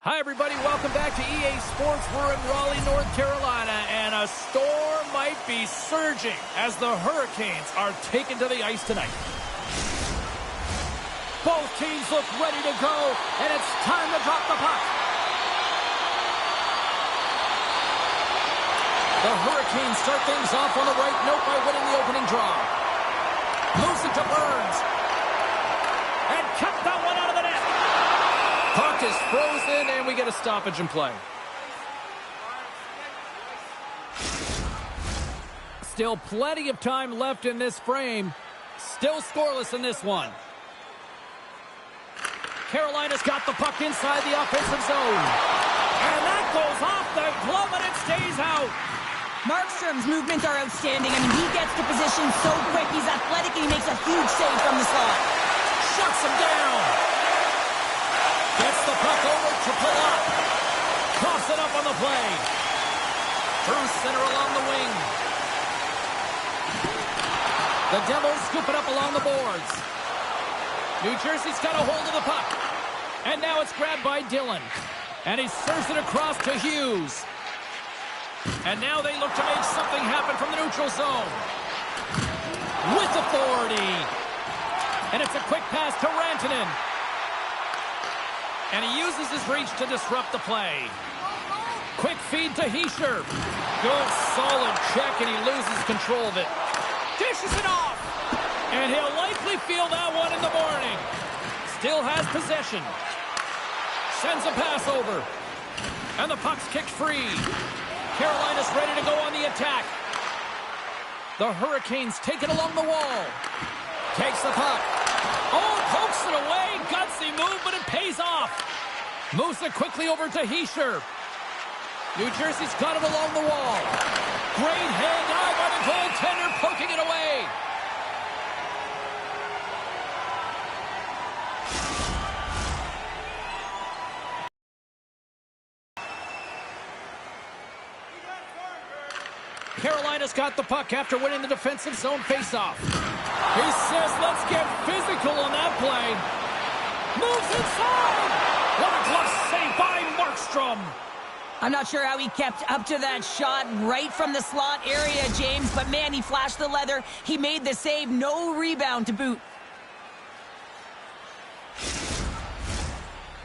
Hi, everybody. Welcome back to EA Sports. We're in Raleigh, North Carolina, and a storm might be surging as the Hurricanes are taken to the ice tonight. Both teams look ready to go, and it's time to drop the puck. The Hurricanes start things off on the right note by winning the opening draw. Moves it to Burns. And cut that one out of the net. Puck is frozen, and we get a stoppage in play. Still plenty of time left in this frame. Still scoreless in this one. Carolina's got the puck inside the offensive zone. And that goes off the glove, and it stays out. Markstrom's movements are outstanding. I mean, he gets to position so quick. He's athletic, and he makes a huge save from the slot. Shuts him down. Gets the puck over to Palat. Coughs it up on the play. Through center along the wing. The Devils scoop it up along the boards. New Jersey's got a hold of the puck. And now it's grabbed by Dillon. And he serves it across to Hughes. And now they look to make something happen from the neutral zone. With authority. And it's a quick pass to Rantanen. And he uses his reach to disrupt the play. Quick feed to Hischier. Good, solid check, and he loses control of it. Dishes it off. And he'll likely feel that one in the morning. Still has possession. Sends a pass over. And the puck's kicked free. Carolina's ready to go on the attack. The Hurricanes take it along the wall. Takes the puck. Oh, pokes it away. Gutsy move, but it pays off. Moves it quickly over to Hischier. New Jersey's got it along the wall. Great hand eye by the goaltender, poking it away. Carolina's got the puck after winning the defensive zone faceoff. He says, let's get physical on that play. Moves inside. What a glove save by Markstrom. I'm not sure how he kept up to that shot right from the slot area, James, but man, he flashed the leather. He made the save. No rebound to boot.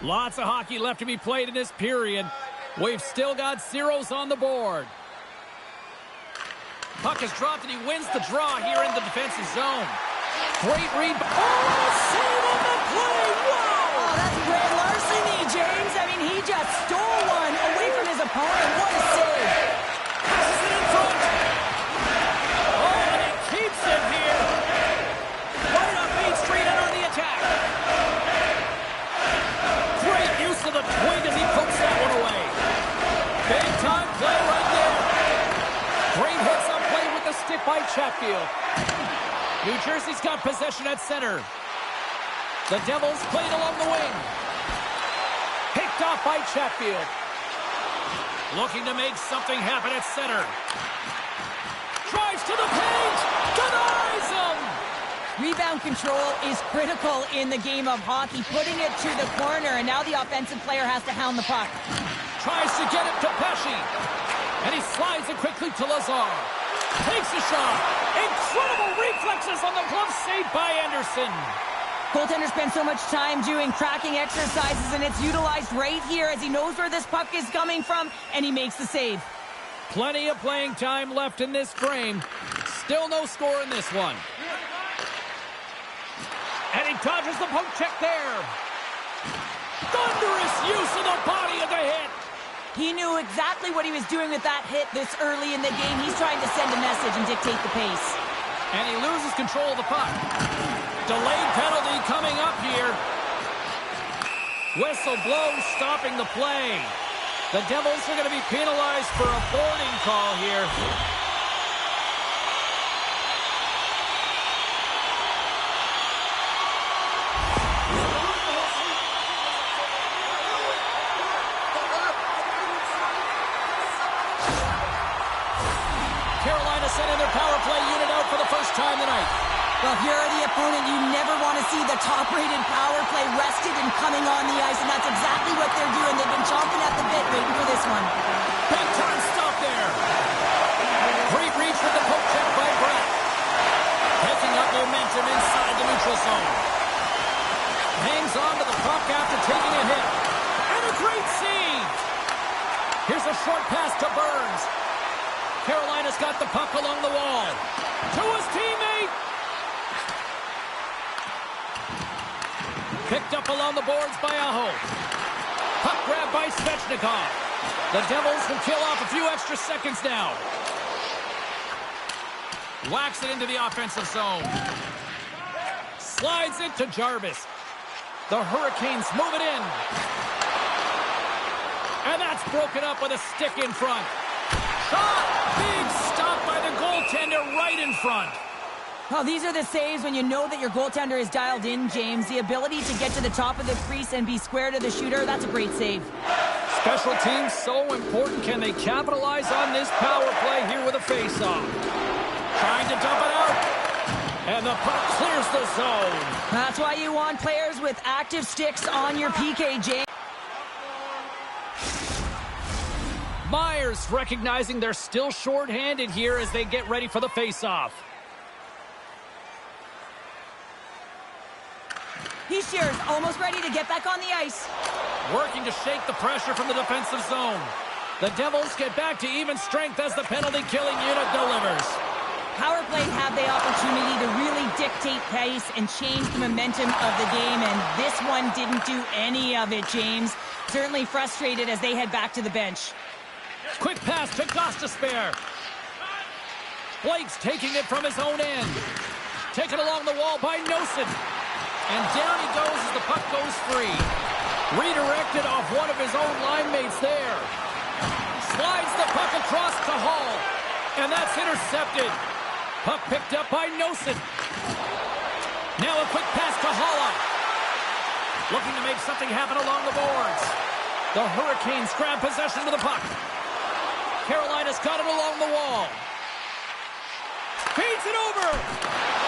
Lots of hockey left to be played in this period. We've still got zeros on the board. Puck is dropped, and he wins the draw here in the defensive zone. Great read. Oh, save on the play. Wow! Oh, that's grand larceny, James. I mean, he just stole one away from his opponent. What a save. Passes it in front. Oh, and he keeps it here. Right up Main Street and on the attack. Great use of the twig as he pokes that one away. Big time play right there. Great hits on play with the stick by Chatfield. New Jersey's got possession at center. The Devils played along the wing. Picked off by Chatfield. Looking to make something happen at center. Drives to the paint. Denies him. Rebound control is critical in the game of hockey. Putting it to the corner, and now the offensive player has to hound the puck. Tries to get it to Pesci. And he slides it quickly to Lazar. Takes a shot. Incredible reflexes on the glove save by Anderson. Goaltender spends so much time doing tracking exercises, and it's utilized right here as he knows where this puck is coming from, and he makes the save. Plenty of playing time left in this frame. Still no score in this one. And he dodges the poke check there. Thunderous use of the body of the hit. He knew exactly what he was doing with that hit this early in the game. He's trying to send a message and dictate the pace. And he loses control of the puck. Delayed penalty coming up here. Whistle blows, stopping the play. The Devils are going to be penalized for a boarding call here. Carolina sending their power play unit out for the first time tonight. Well, if you're the opponent, you never want to see the top-rated power play rested and coming on the ice, and that's exactly what they're doing. They've been zone. Hangs on to the puck after taking a hit. And a great save. Here's a short pass to Burns. Carolina's got the puck along the wall. To his teammate. Picked up along the boards by Aho. Puck grab by Svechnikov. The Devils will kill off a few extra seconds now. Whacks it into the offensive zone. Slides it to Jarvis. The Hurricanes move it in. And that's broken up with a stick in front. Shot! Big stop by the goaltender right in front. Well, these are the saves when you know that your goaltender is dialed in, James. The ability to get to the top of the crease and be square to the shooter, that's a great save. Special teams so important. Can they capitalize on this power play here with a face-off? Trying to dump it out. And the puck clears the zone. That's why you want players with active sticks on your PK, James. Myers recognizing they're still short-handed here as they get ready for the face-off. He's almost ready to get back on the ice. Working to shake the pressure from the defensive zone. The Devils get back to even strength as the penalty-killing unit delivers. Power play had the opportunity to really dictate pace and change the momentum of the game, and this one didn't do any of it, James. Certainly frustrated as they head back to the bench. Quick pass to Gostisbehere. Blake's taking it from his own end. Taken along the wall by Nosen. And down he goes as the puck goes free. Redirected off one of his own line mates there. Slides the puck across to Hall. And that's intercepted. Puck picked up by Nosen. Now a quick pass to Halla. Looking to make something happen along the boards. The Hurricanes grab possession of the puck. Carolina's got it along the wall. Feeds it over.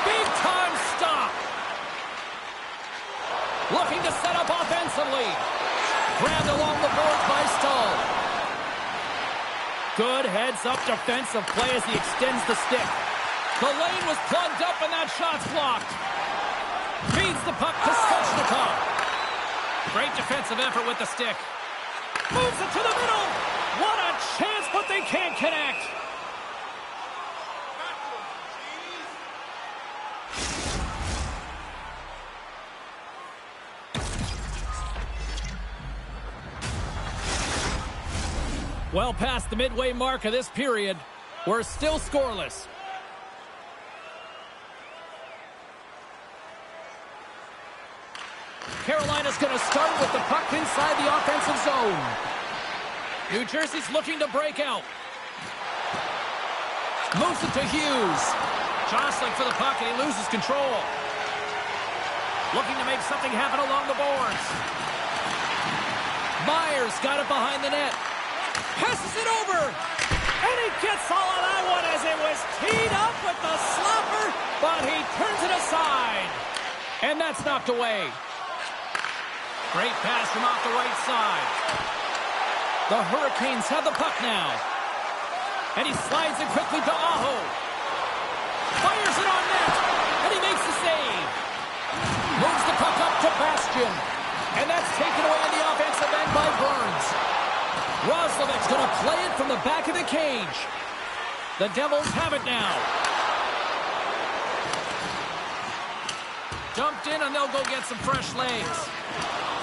Big time stop. Looking to set up offensively. Grabbed along the boards by Stahl. Good heads-up defensive play as he extends the stick. The lane was plugged up and that shot's blocked. Feeds the puck to Svechnikov. Great defensive effort with the stick. Moves it to the middle. What a chance, but they can't connect. Well past the midway mark of this period, we're still scoreless. Carolina's going to start with the puck inside the offensive zone. New Jersey's looking to break out. Moves it to Hughes. Jostling for the puck and he loses control. Looking to make something happen along the boards. Myers got it behind the net. Passes it over. And he gets all of that one as it was teed up with the slapper, but he turns it aside. And that's knocked away. Great pass from off the right side. The Hurricanes have the puck now. And he slides it quickly to Aho. Fires it on net. And he makes the save. Moves the puck up to Bastian. And that's taken away on the offensive end by Burns. Roslovic's going to play it from the back of the cage. The Devils have it now. Dumped in and they'll go get some fresh legs.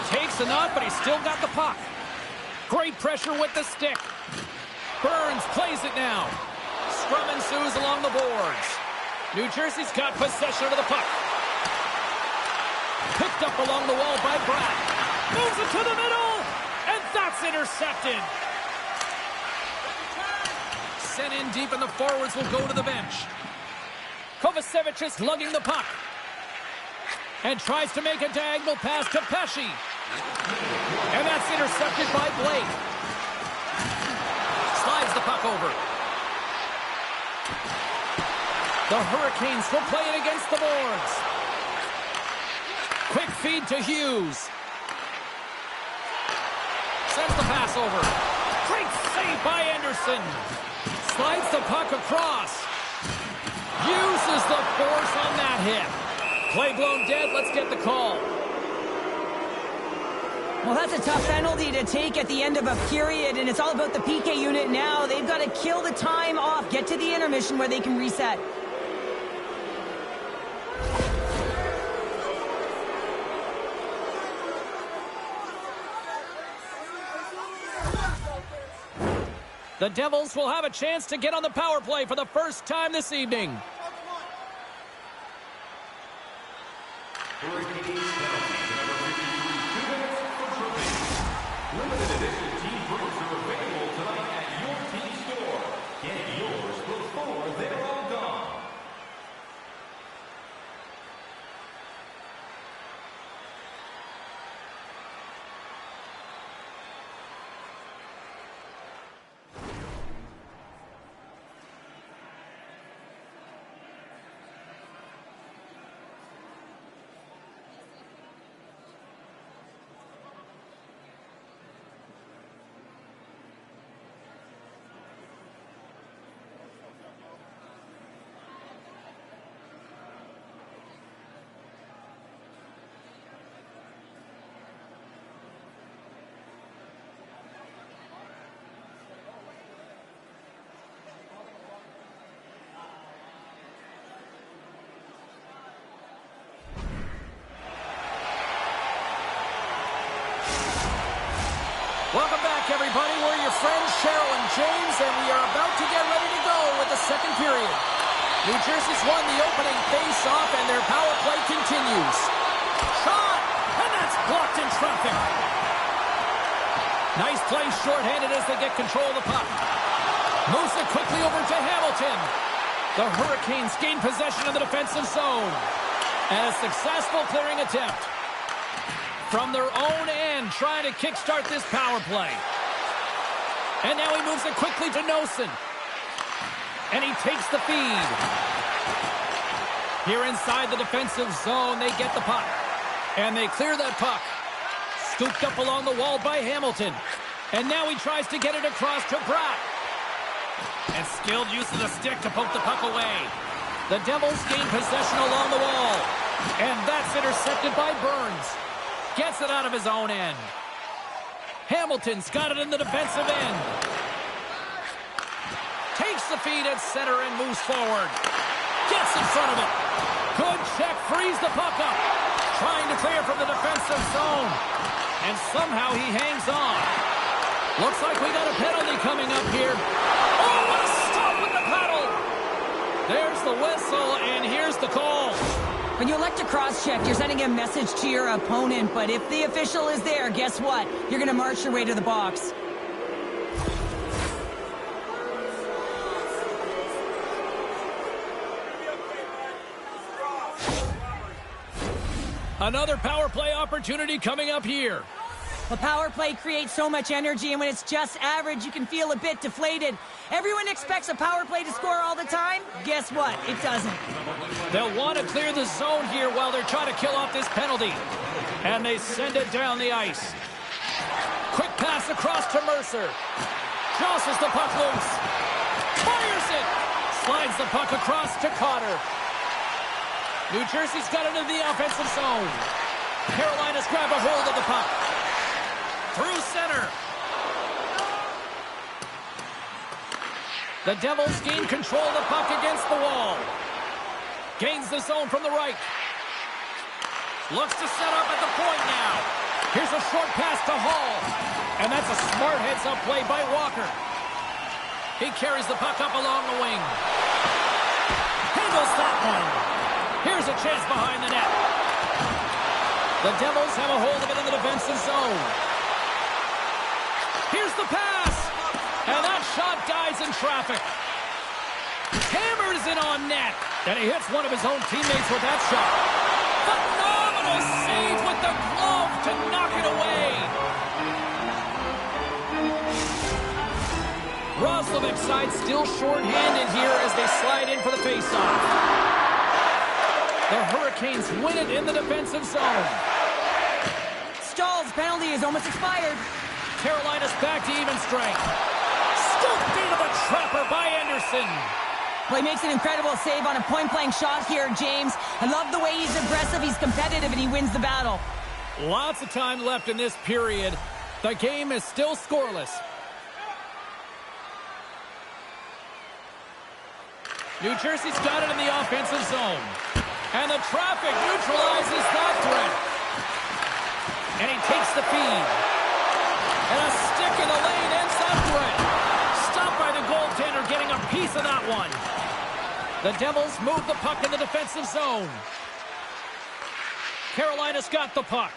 Takes enough, but he's still got the puck. Great pressure with the stick. Burns plays it now. Scrum ensues along the boards. New Jersey's got possession of the puck. Picked up along the wall by Bratt. Moves it to the middle. And that's intercepted. Sent in deep and the forwards will go to the bench. Kovacevic is lugging the puck. And tries to make a diagonal pass to Pesce. And that's intercepted by Blake. Slides the puck over. The Hurricanes will play it against the boards. Quick feed to Hughes. Sends the pass over. Great save by Anderson. Slides the puck across. Uses the force on that hit. Play blown dead. Let's get the call. Well, that's a tough penalty to take at the end of a period, and it's all about the PK unit now. They've got to kill the time off, get to the intermission where they can reset. The Devils will have a chance to get on the power play for the first time this evening. Limited edition team drinks are available tonight at your team store. Get yours before they're all gone. Welcome back, everybody. We're your friends, Cheryl and James, and we are about to get ready to go with the second period. New Jersey's won the opening face-off, and their power play continues. Shot! And that's blocked in traffic. Nice play shorthanded as they get control of the puck. Moves it quickly over to Hamilton. The Hurricanes gain possession of the defensive zone. And a successful clearing attempt. From their own end, trying to kickstart this power play. And now he moves it quickly to Nosen. And he takes the feed. Here inside the defensive zone, they get the puck. And they clear that puck. Scooped up along the wall by Hamilton. And now he tries to get it across to Pratt. And skilled use of the stick to poke the puck away. The Devils gain possession along the wall. And that's intercepted by Burns. Gets it out of his own end. Hamilton's got it in the defensive end. Takes the feed at center and moves forward. Gets in front of it. Good check, frees the puck up. Trying to clear from the defensive zone. And somehow he hangs on. Looks like we got a penalty coming up here. Oh, what a stop with the paddle. There's the whistle, and here's the call. When you elect to cross-check, you're sending a message to your opponent, but if the official is there, guess what? You're going to march your way to the box. Another power play opportunity coming up here. The power play creates so much energy, and when it's just average, you can feel a bit deflated. Everyone expects a power play to score all the time. Guess what? It doesn't. They'll want to clear the zone here while they're trying to kill off this penalty. And they send it down the ice. Quick pass across to Mercer. Jostles the puck loose. Fires it. Slides the puck across to Cotter. New Jersey's got it in the offensive zone. Carolina's grab a hold of the puck. Through center. The Devils gain control of the puck against the wall. Gains the zone from the right. Looks to set up at the point now. Here's a short pass to Hall. And that's a smart heads-up play by Walker. He carries the puck up along the wing. Handles that one. Here's a chance behind the net. The Devils have a hold of it in the defensive zone. Here's the pass. And that shot dies in traffic. Hammers it on net. And he hits one of his own teammates with that shot. Phenomenal save with the glove to knock it away. Roslovic's side still short-handed here as they slide in for the faceoff. The Hurricanes win it in the defensive zone. Stahl's penalty is almost expired. Carolina's back to even strength. Scooped into the trapper by Anderson. Well, he makes an incredible save on a point-blank shot here, James. I love the way he's aggressive, he's competitive, and he wins the battle. Lots of time left in this period. The game is still scoreless. New Jersey's got it in the offensive zone. And the traffic neutralizes that threat. And he takes the feed. And a stick in the lane ends that threat. Stopped by the goaltender, getting a piece of that one. The Devils move the puck in the defensive zone. Carolina's got the puck.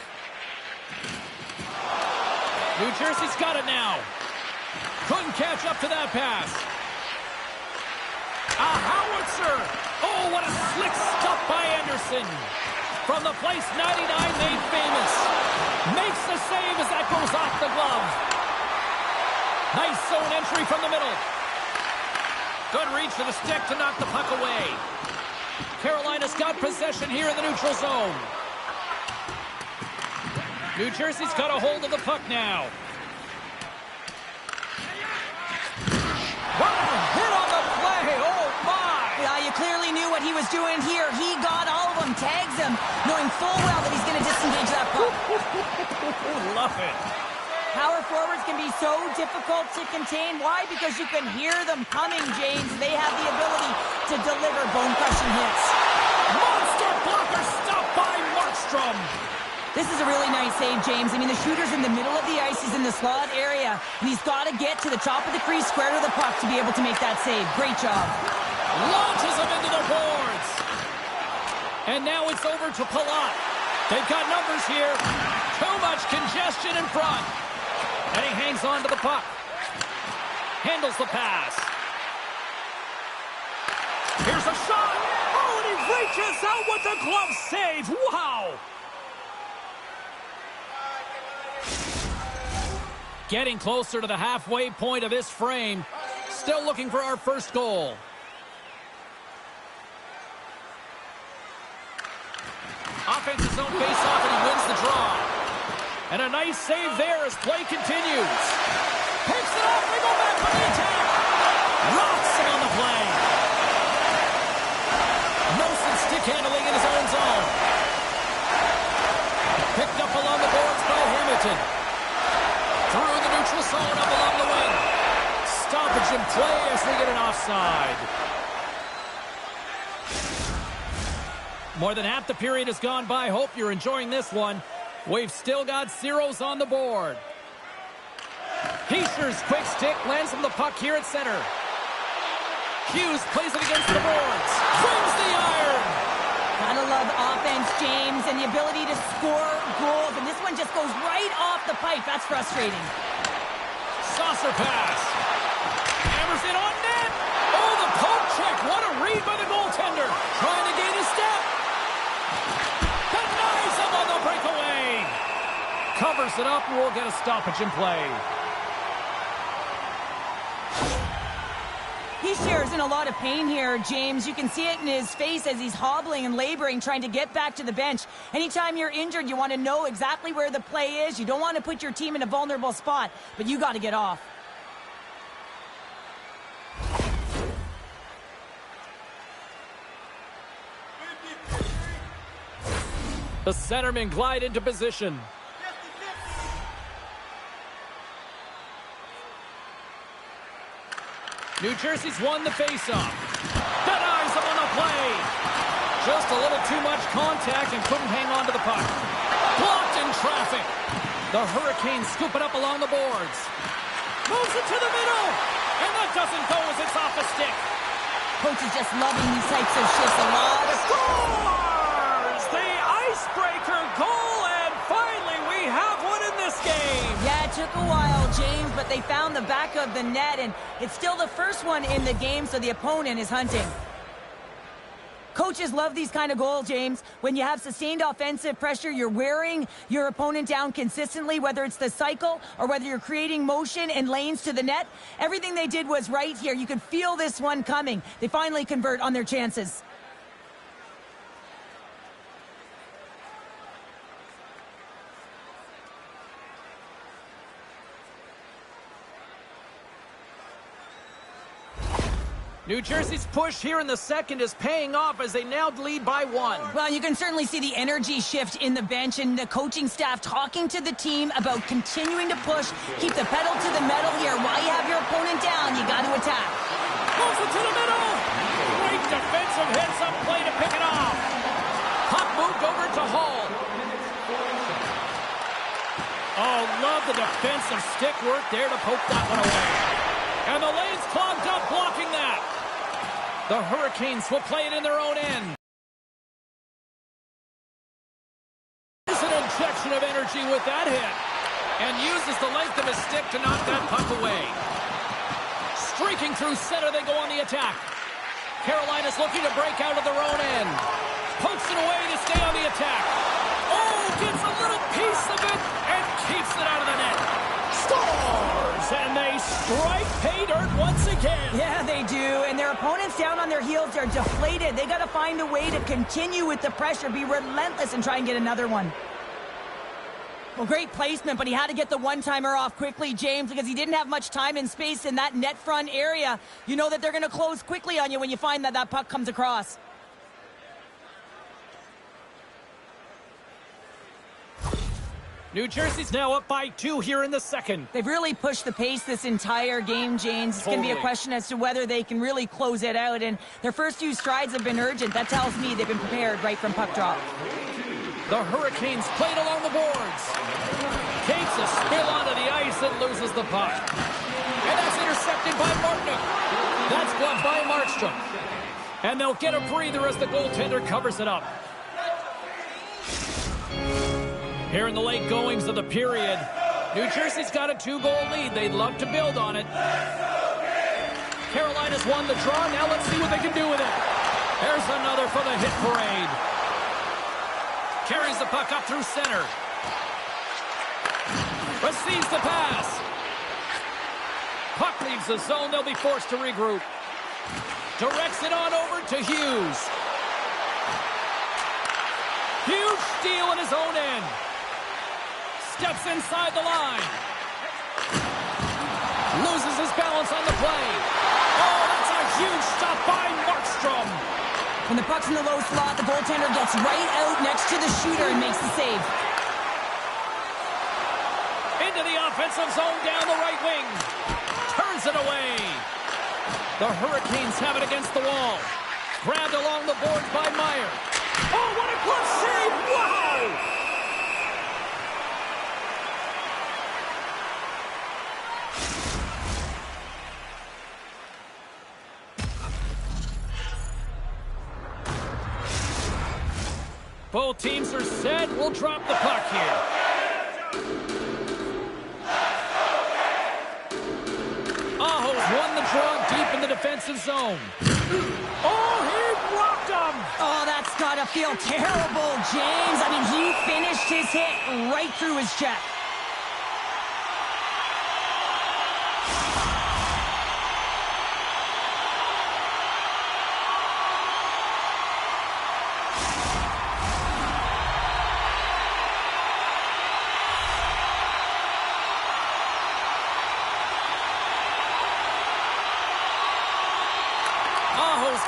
New Jersey's got it now. Couldn't catch up to that pass. A howitzer. Oh, what a slick stuff by Anderson. From the place 99 made famous. Makes the save as that goes off the glove. Nice zone entry from the middle. Good reach for the stick to knock the puck away. Carolina's got possession here in the neutral zone. New Jersey's got a hold of the puck now. Wow, hit on the play. Oh, my. Yeah, you clearly knew what he was doing here. He got all of them, tags them, knowing full well that he's going to disengage that puck. Love it. Power forwards can be so difficult to contain. Why? Because you can hear them coming, James. They have the ability to deliver bone-crushing hits. Monster blocker stopped by Markstrom. This is a really nice save, James. I mean, the shooter's in the middle of the ice. He's in the slot area, and he's got to get to the top of the crease, square to the puck to be able to make that save. Great job. Launches him into the boards. And now it's over to Palat. They've got numbers here. Too much congestion in front. And he hangs on to the puck. Handles the pass. Here's a shot. Oh, and he reaches out with the glove save. Wow. Getting closer to the halfway point of this frame. Still looking for our first goal. Offensive zone face-off, and he wins the draw. And a nice save there as play continues. Picks it up, they go back for the attack. Rocks him on the play. Nelson stick handling in his own zone. Picked up along the boards by Hamilton. Through the neutral zone, up along the wing. Stoppage in play as they get an offside. More than half the period has gone by. Hope you're enjoying this one. We've still got zeros on the board. Heischer's quick stick lands him the puck here at center. Hughes plays it against the boards. Brings the iron. Gotta love offense, James, and the ability to score goals. And this one just goes right off the pipe. That's frustrating. Saucer pass. Hammers it on net. Oh, the poke check. What a read by the goaltender. Trying to gain a step. Denies him on the breakaway. Covers it up, and we'll get a stoppage in play. Heischer's in a lot of pain here, James. You can see it in his face as he's hobbling and laboring, trying to get back to the bench. Anytime you're injured, you want to know exactly where the play is. You don't want to put your team in a vulnerable spot, but you got to get off. The centermen glide into position. New Jersey's won the faceoff. Denies him on the play. Just a little too much contact and couldn't hang on to the puck. Blocked in traffic. The Hurricanes scoop it up along the boards. Moves it to the middle. And that doesn't go as it's off the stick. Coach is just loving these types of shifts. A lot of Scores! The icebreaker goal, and finally we have one in this game. Yeah, it took a while, James, but they found the back of the net, and it's still the first one in the game, so the opponent is hunting. Coaches love these kind of goals, James. When you have sustained offensive pressure, you're wearing your opponent down consistently, whether it's the cycle or whether you're creating motion and lanes to the net. Everything they did was right here. You could feel this one coming. They finally convert on their chances. New Jersey's push here in the second is paying off as they now lead by 1. Well, you can certainly see the energy shift in the bench and the coaching staff talking to the team about continuing to push, keep the pedal to the metal here. While you have your opponent down, you got to attack. Moves it to the middle. Great defensive heads-up play to pick it off. Puck moved over to Hall. Oh, love the defensive stick work there to poke that one away. And the lane's clogged up blocking that. The Hurricanes will play it in their own end. There's an injection of energy with that hit. And uses the length of his stick to knock that puck away. Streaking through center, they go on the attack. Carolina's looking to break out of their own end. Pokes it away to stay on the attack. Oh, gets a little piece of it and keeps it out of the net. Scores! And they strike pay dirt once again. Yeah, they do. And their opponents down on their heels are deflated. They got to find a way to continue with the pressure, be relentless, and try and get another one. Well, great placement, but he had to get the one-timer off quickly, James, because he didn't have much time and space in that net front area. You know that they're going to close quickly on you when you find that that puck comes across. New Jersey's now up by 2 here in the second. They've really pushed the pace this entire game, James. It's going to be a question as to whether they can really close it out, and their first few strides have been urgent. That tells me they've been prepared right from puck drop. The Hurricanes played along the boards. Takes a spill onto the ice and loses the puck. And that's intercepted by Martinook. That's blocked by Markstrom. And they'll get a breather as the goaltender covers it up. Here in the late goings of the period, New Jersey's got a 2-goal lead. They'd love to build on it. Carolina's won the draw. Now let's see what they can do with it. There's another for the hit parade. Carries the puck up through center. Receives the pass. Puck leaves the zone. They'll be forced to regroup. Directs it on over to Hughes. Huge steal in his own end. Steps inside the line. Loses his balance on the play. Oh, that's a huge stop by Markstrom. When the puck's in the low slot, the goaltender gets right out next to the shooter and makes the save. Into the offensive zone down the right wing. Turns it away. The Hurricanes have it against the wall. Grabbed along the boards by Meyer. Oh, what a glove save! Wow! Both teams are set. We'll drop the puck here. Aho's won the draw deep in the defensive zone. Oh, he blocked him! Oh, that's got to feel terrible, James. I mean, he finished his hit right through his check.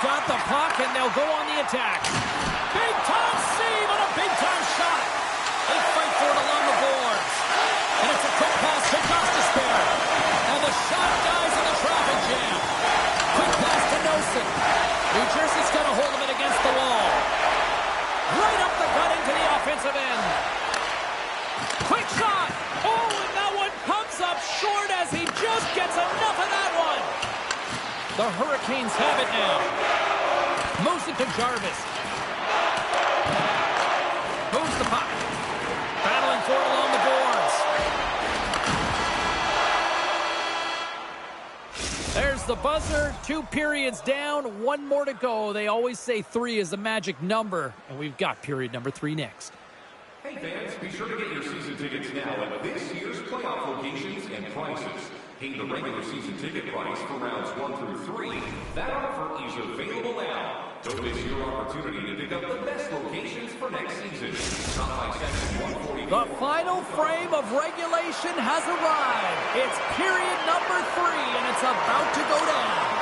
Got the puck, and they'll go on the attack. Big-time save and a big-time shot. They fight for it along the boards. And it's a quick pass to Gostisbehere. And the shot dies in the traffic jam. Quick pass to Nelson. New Jersey's got a hold of it against the wall. Right up the gut into the offensive end. Quick shot. Oh, and that one comes up short as he just gets enough of that one. The Hurricanes have it now. Moves it to Jarvis. Moves the puck. Battling for it along the boards. There's the buzzer. 2 periods down. 1 more to go. They always say 3 is the magic number. And we've got period number 3 next. Hey fans, be sure to get your season tickets now at this year's playoff locations and prices. Pay the regular season ticket price for rounds 1 through 3. That offer is available now. Don't miss your opportunity to pick up the best locations for next season. Stop by section 140. The final frame of regulation has arrived. It's period number 3, and it's about to go down.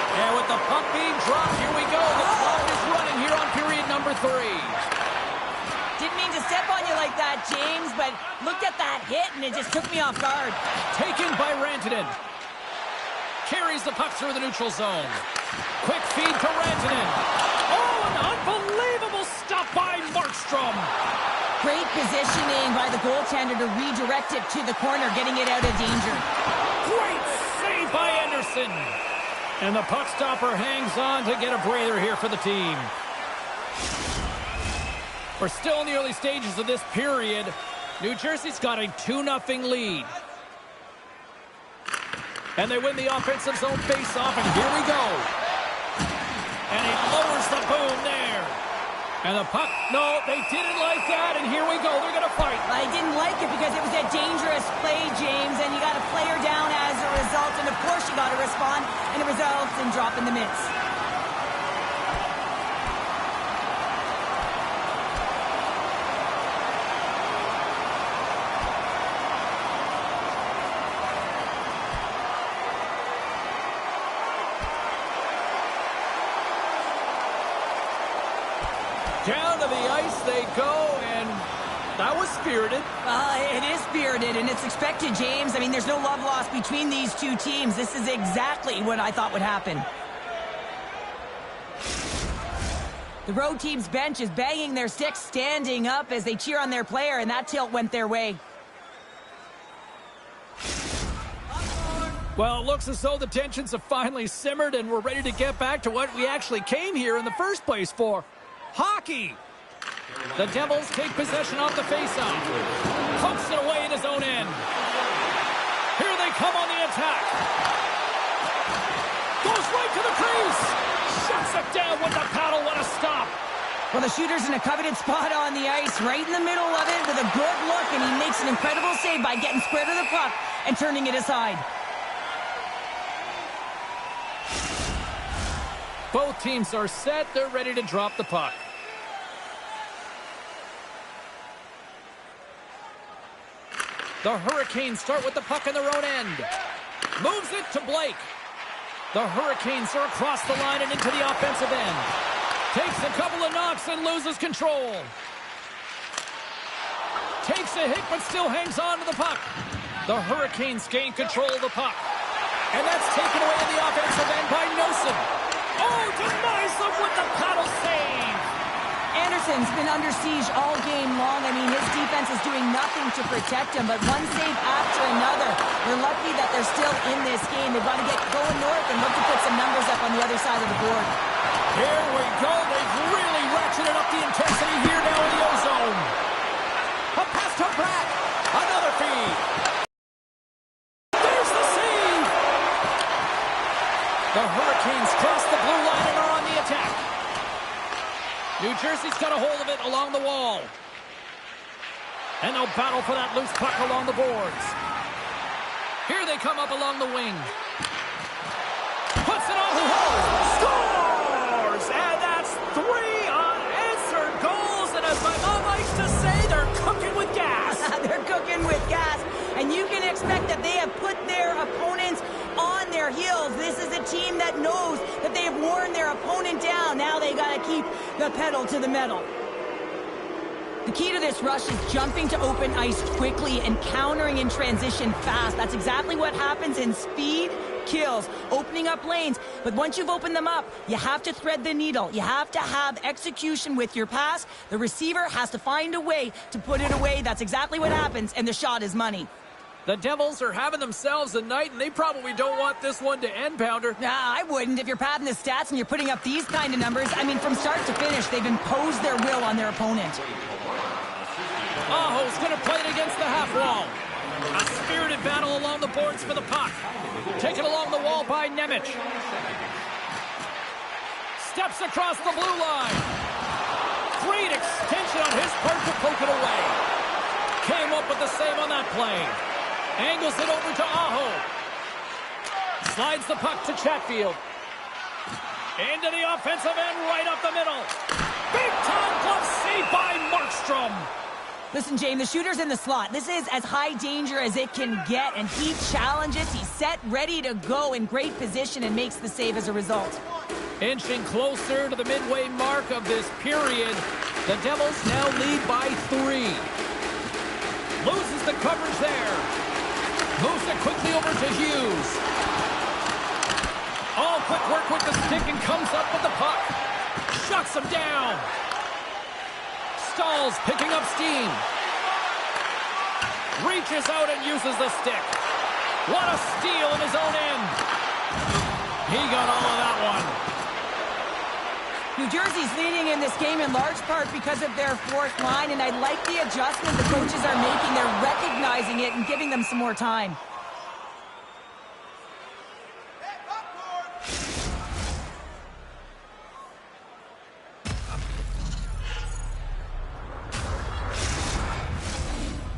And with the puck being dropped, here we go. The clock is running here on period number 3. Didn't mean to step on you like that, James, but looked at that hit and it just took me off guard. Taken by Rantanen. Carries the puck through the neutral zone. Quick feed to Rantanen. Oh, an unbelievable stop by Markstrom. Great positioning by the goaltender to redirect it to the corner, getting it out of danger. Great save by Anderson. And the puck stopper hangs on to get a breather here for the team. We're still in the early stages of this period. New Jersey's got a 2-0 lead. And they win the offensive zone face-off, and here we go. And he lowers the boom there. And the puck, no, they didn't like that, and here we go. They're going to fight. I didn't like it because it was a dangerous play, James, and you got a player down as a result, and of course you got to respond, and it results in dropping the mitts. Down to the ice they go, and that was spirited. It is spirited, and it's expected, James. I mean, there's no love lost between these two teams. This is exactly what I thought would happen. The road team's bench is banging their sticks, standing up as they cheer on their player, and that tilt went their way. Well, it looks as though the tensions have finally simmered, and we're ready to get back to what we actually came here in the first place for. Hockey! The Devils take possession off the faceoff. Pokes it away in his own end. Here they come on the attack. Goes right to the crease. Shuts it down with the paddle. What a stop. Well, the shooter's in a coveted spot on the ice, right in the middle of it with a good look, and he makes an incredible save by getting square to the puck and turning it aside. Both teams are set. They're ready to drop the puck. The Hurricanes start with the puck in their own end. Moves it to Blake. The Hurricanes are across the line and into the offensive end. Takes a couple of knocks and loses control. Takes a hit but still hangs on to the puck. The Hurricanes gain control of the puck. And that's taken away in the offensive end by Nosen. Oh, denies them with the paddle save. Anderson's been under siege all game long. I mean, his defense is doing nothing to protect him, but one save after another. They're lucky that they're still in this game. They've got to get going north and look to put some numbers up on the other side of the board. Here we go. They've really ratcheted up the intensity here now in the O-zone. A pass to Pratt. Another feed. There's the save. The Hurricanes cross the blue line and are on the attack. New Jersey's got a hold of it along the wall. And they'll battle for that loose puck along the boards. Here they come up along the wing. Puts it on the hole. Scores! And that's 3 unanswered goals. And as my mom likes to say, they're cooking with gas. They're cooking with gas. And you can expect that they have put their opponents on their heels. This is a team that knows that they have worn their opponent down. Now they got to keep the pedal to the metal. The key to this rush is jumping to open ice quickly and countering in transition fast. That's exactly what happens in speed kills, opening up lanes. But once you've opened them up, you have to thread the needle. You have to have execution with your pass. The receiver has to find a way to put it away. That's exactly what happens, and the shot is money. The Devils are having themselves a night, and they probably don't want this one to end, Pounder. Nah, I wouldn't. If you're padding the stats and you're putting up these kind of numbers, I mean, from start to finish, they've imposed their will on their opponent. Aho's going to play it against the half wall. A spirited battle along the boards for the puck. Taken along the wall by Nemec. Steps across the blue line. Great extension on his part to poke it away. Came up with the save on that play. Angles it over to Aho. Slides the puck to Chatfield. Into the offensive end, right up the middle. Big time glove save by Markstrom. Listen, James, the shooter's in the slot. This is as high danger as it can get, and he challenges. He's set, ready to go, in great position, and makes the save as a result. Inching closer to the midway mark of this period. The Devils now lead by 3. Loses the coverage there. Moves it quickly over to Hughes. All quick work with the stick and comes up with the puck. Shuts him down. Stalls, picking up steam. Reaches out and uses the stick. What a steal in his own end. He got all of that one. New Jersey's leading in this game in large part because of their fourth line, and I like the adjustment the coaches are making. They're recognizing it and giving them some more time.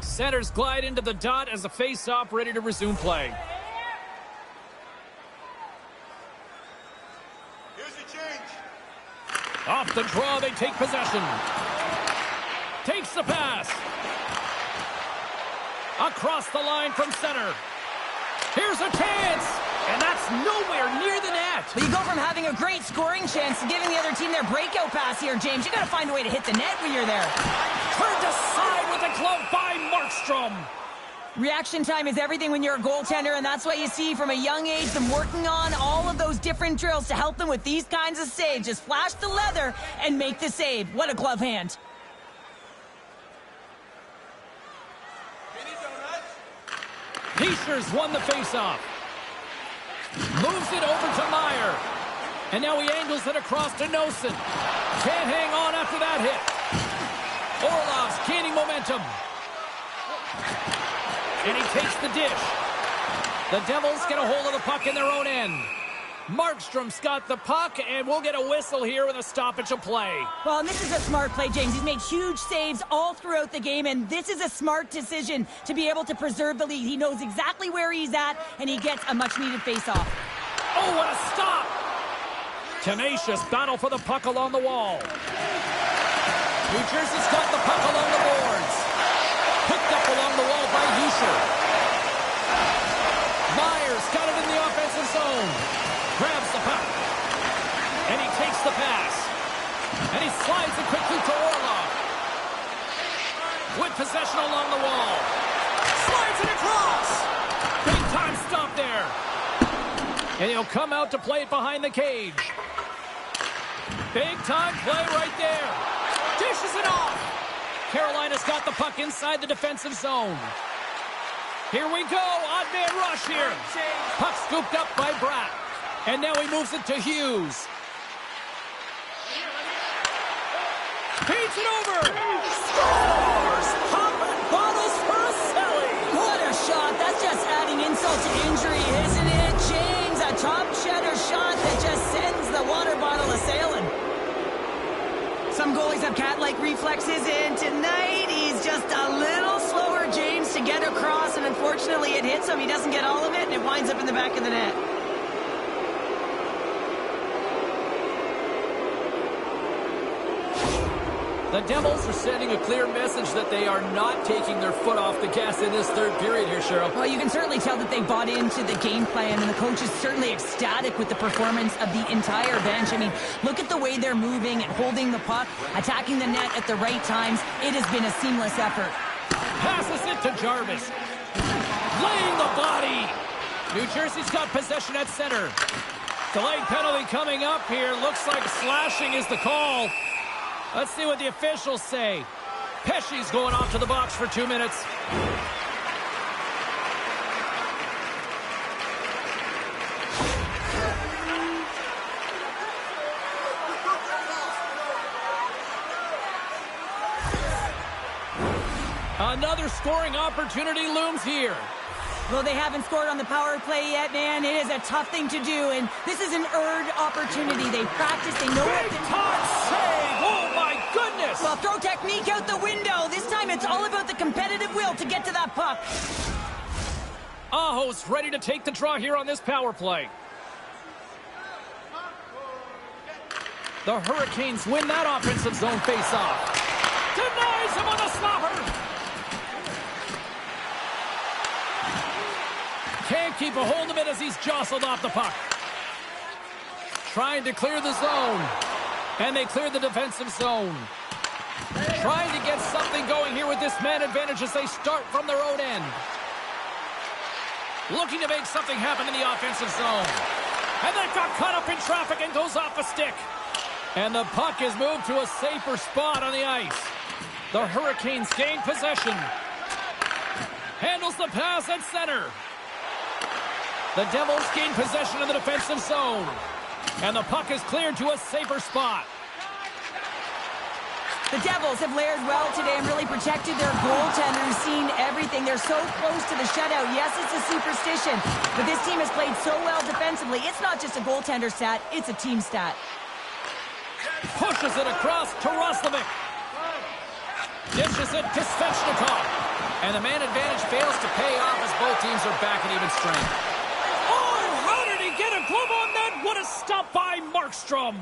Centers glide into the dot as the face-off ready to resume play. Here's the change. Off the draw, they take possession. Takes the pass. Across the line from center. Here's a chance. And that's nowhere near the net. Well, you go from having a great scoring chance to giving the other team their breakout pass here, James. You got to find a way to hit the net when you're there. Turned aside with a glove by Markstrom. Reaction time is everything when you're a goaltender, and that's what you see from a young age, them working on all of those different drills to help them with these kinds of saves. Just flash the leather and make the save. What a glove hand. Heischer's won the faceoff. Moves it over to Meyer. And now he angles it across to Nosen. Can't hang on after that hit. Orlov's gaining momentum. And he takes the dish. The Devils get a hold of the puck in their own end. Markstrom's got the puck, and we'll get a whistle here with a stoppage of play. Well, and this is a smart play, James. He's made huge saves all throughout the game, and this is a smart decision to be able to preserve the lead. He knows exactly where he's at, and he gets a much-needed face-off. Oh, what a stop! Tenacious battle for the puck along the wall. New Jersey's got the puck along the boards. Picked up along the wall by Heischer. Myers got it in the offensive zone. Grabs the puck. And he takes the pass. And he slides it quickly to Orlov. With possession along the wall. Slides it across. Big time stop there. And he'll come out to play it behind the cage. Big time play right there. Dishes it off. Carolina's got the puck inside the defensive zone. Here we go. Odd man rush here. Puck scooped up by Bratt. And now he moves it to Hughes. Feeds it over. Scores! Popping bottles for a Selly. What a shot. That's just adding insult to injury, isn't it, James? A top cheddar shot that just sends the water bottle a-sailing. Some goalies have cat-like reflexes, and tonight he's just a little slower, James, to get across, and unfortunately it hits him. He doesn't get all of it, and it winds up in the back of the net. The Devils are sending a clear message that they are not taking their foot off the gas in this third period here, Cheryl. Well, you can certainly tell that they bought into the game plan, and the coach is certainly ecstatic with the performance of the entire bench. I mean, look at the way they're moving and holding the puck, attacking the net at the right times. It has been a seamless effort. Passes it to Jarvis. Laying the body. New Jersey's got possession at center. Delayed penalty coming up here. Looks like slashing is the call. Let's see what the officials say. Pesci's going off to the box for 2 minutes. Another scoring opportunity looms here. Well, they haven't scored on the power play yet, man. It is a tough thing to do, and this is an earned opportunity. They practice, they know what to do. Big-time save! Oh, my goodness! Well, throw technique out the window. This time it's all about the competitive will to get to that puck. Aho's ready to take the draw here on this power play. The Hurricanes win that offensive zone face-off. Denied! Ties him with a stopper. Can't keep a hold of it as he's jostled off the puck. Trying to clear the zone. And they clear the defensive zone. Trying to get something going here with this man advantage as they start from their own end. Looking to make something happen in the offensive zone. And that got caught up in traffic and goes off a stick. And the puck is moved to a safer spot on the ice. The Hurricanes gain possession. Handles the pass at center. The Devils gain possession of the defensive zone. And the puck is cleared to a safer spot. The Devils have layered well today and really protected their goaltender who's seen everything. They're so close to the shutout. Yes, it's a superstition, but this team has played so well defensively. It's not just a goaltender stat, it's a team stat. Pushes it across to Roslovic. Dishes it to Svechnikov. And the man advantage fails to pay off as both teams are back at even strength. Oh, how did he get a glove on that? What a stop by Markstrom.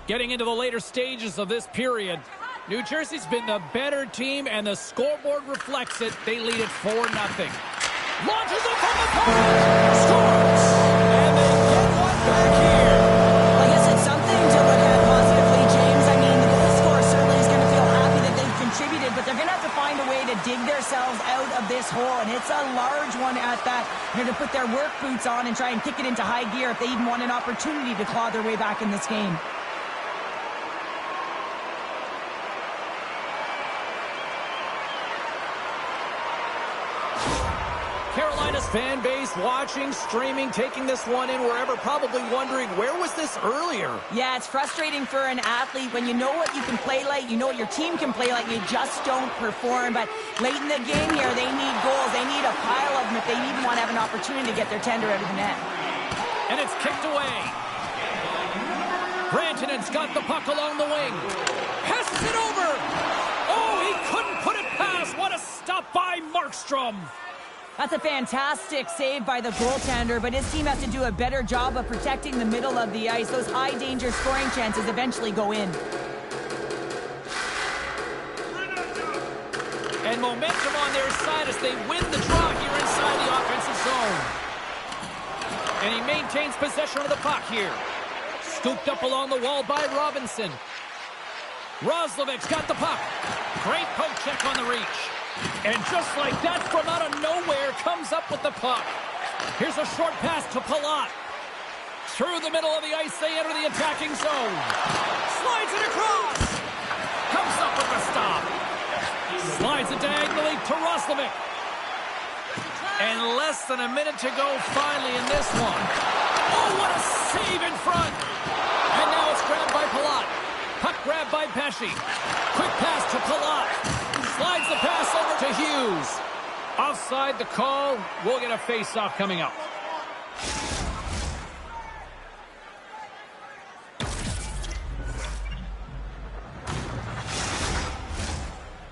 Getting into the later stages of this period, New Jersey's been the better team, and the scoreboard reflects it. They lead it 4-0. Launches it from the point! Scores! And they get one back here. I guess it's something to look at positively, James. I mean, the goal scorer certainly is going to feel happy that they've contributed, but they're going to have to find a way to dig themselves out of this hole, and it's a large one at that. They're going to put their work boots on and try and kick it into high gear if they even want an opportunity to claw their way back in this game. Carolina's fan base watching, streaming, taking this one in wherever, probably wondering, where was this earlier? Yeah, it's frustrating for an athlete when you know what you can play like, you know what your team can play like, you just don't perform. But late in the game here, they need goals. They need a pile of them if they even want to have an opportunity to get their tender out of the net. And it's kicked away. Rantanen's got the puck along the wing. Passes it over. Oh, he couldn't put it past. What a stop by Markstrom. That's a fantastic save by the goaltender, but his team has to do a better job of protecting the middle of the ice. Those high-danger scoring chances eventually go in. And momentum on their side as they win the draw here inside the offensive zone. And he maintains possession of the puck here. Scooped up along the wall by Robinson. Roslovic's got the puck. Great poke check on the reach. And just like that, from out of nowhere, comes up with the puck. Here's a short pass to Palat. Through the middle of the ice, they enter the attacking zone. Slides it across. Comes up with the stop. Slides it diagonally to Roslovic. And less than a minute to go finally in this one. Oh, what a save in front. And now it's grabbed by Palat. Puck grabbed by Pesci. Quick pass to Palat. Slides the pass over to Hughes. Offside the call. We'll get a face-off coming up.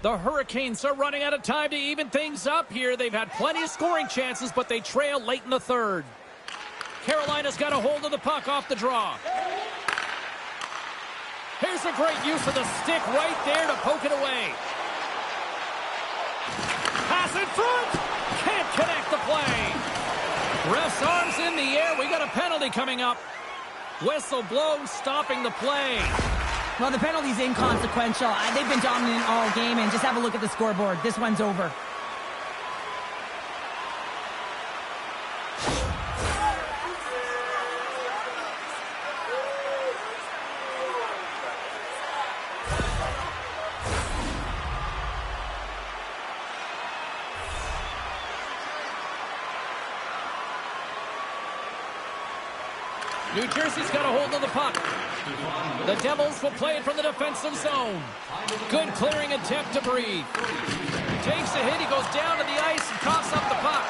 The Hurricanes are running out of time to even things up here. They've had plenty of scoring chances, but they trail late in the third. Carolina's got a hold of the puck off the draw. Here's a great use of the stick right there to poke it away. Pass in front. Can't connect the play. Ref's arms in the air. We got a penalty coming up. Whistle blown, stopping the play. Well, the penalty's inconsequential. They've been dominant all game, and just have a look at the scoreboard. This one's over. New Jersey's got a hold of the puck. The Devils will play it from the defensive zone. Good clearing attempt to breathe. Takes a hit. He goes down to the ice and coughs up the puck.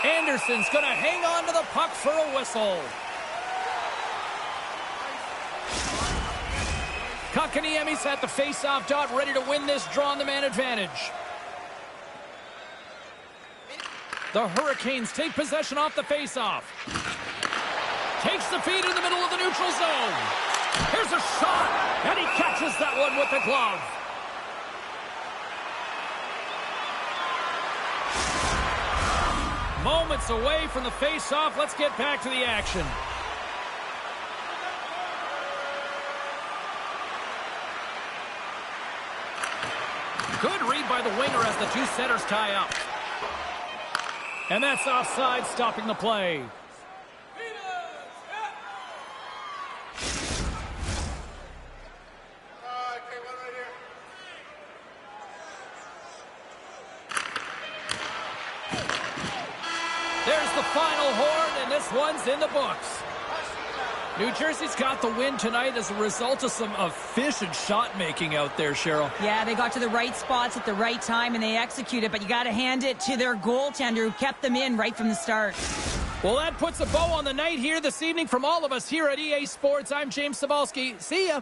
Anderson's going to hang on to the puck for a whistle. Kotkaniemi's at the face-off dot, ready to win this draw on the man advantage. The Hurricanes take possession off the faceoff. Takes the feed in the middle of the neutral zone. Here's a shot, and he catches that one with the glove. Moments away from the faceoff. Let's get back to the action. Good read by the winger as the two centers tie up. And that's offside, stopping the play. There's the final horn, and this one's in the books. New Jersey's got the win tonight as a result of some efficient shot-making out there, Cheryl. Yeah, they got to the right spots at the right time, and they executed, but you got to hand it to their goaltender who kept them in right from the start. Well, that puts a bow on the night here this evening from all of us here at EA Sports. I'm James Cebulski. See ya.